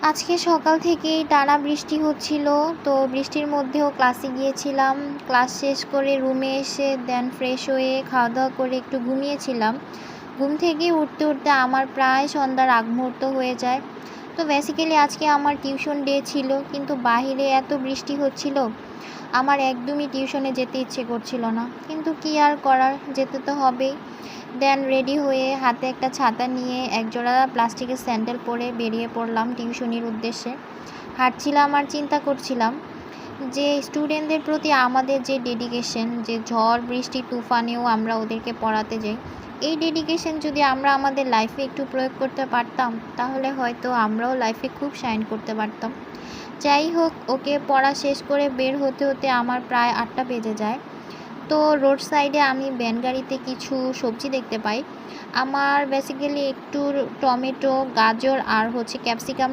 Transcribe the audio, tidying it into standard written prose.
আজকে সকাল থেকেই টানা বৃষ্টি হচ্ছিল। তো বৃষ্টির মধ্যেও ক্লাসে গিয়েছিলাম। ক্লাস শেষ করে রুমে এসে দেন ফ্রেশ হয়ে খাওয়া দাওয়া করে একটু ঘুমিয়েছিলাম। ঘুম থেকে উঠতে উঠতে আমার প্রায় সন্ধ্যার আগ মুহূর্ত হয়ে যায়। তো বেসিক্যালি আজকে আমার টিউশন ডে ছিল, কিন্তু বাহিরে এত বৃষ্টি হচ্ছিল, আমার একদমই টিউশনে যেতে ইচ্ছে করছিল না, কিন্তু কি আর করার, যেতে তো হবেই। দেন রেডি হয়ে হাতে একটা ছাতা নিয়ে একজোড়া প্লাস্টিকের স্যান্ডেল পরে বেরিয়ে পড়লাম টিউশনির উদ্দেশ্যে। হাঁটছিলাম আর চিন্তা করছিলাম যে স্টুডেন্টদের প্রতি আমাদের যে ডেডিকেশন, যে ঝড় বৃষ্টি তুফানেও আমরা ওদেরকে পড়াতে যাই, এই ডেডিকেশন যদি আমরা আমাদের লাইফে একটু প্রয়োগ করতে পারতাম, তাহলে হয়তো আমরাও লাইফে খুব শাইন করতে পারতাম। যাই হোক, ওকে পড়া শেষ করে বের হতে হতে আমার প্রায় 8টা বেজে যায়। তো রোড সাইডে আমি ভ্যান গাড়িতে কিছু সবজি দেখতে পাই। আমার বেসিক্যালি একটু টমেটো, গাজর আর ক্যাপসিকাম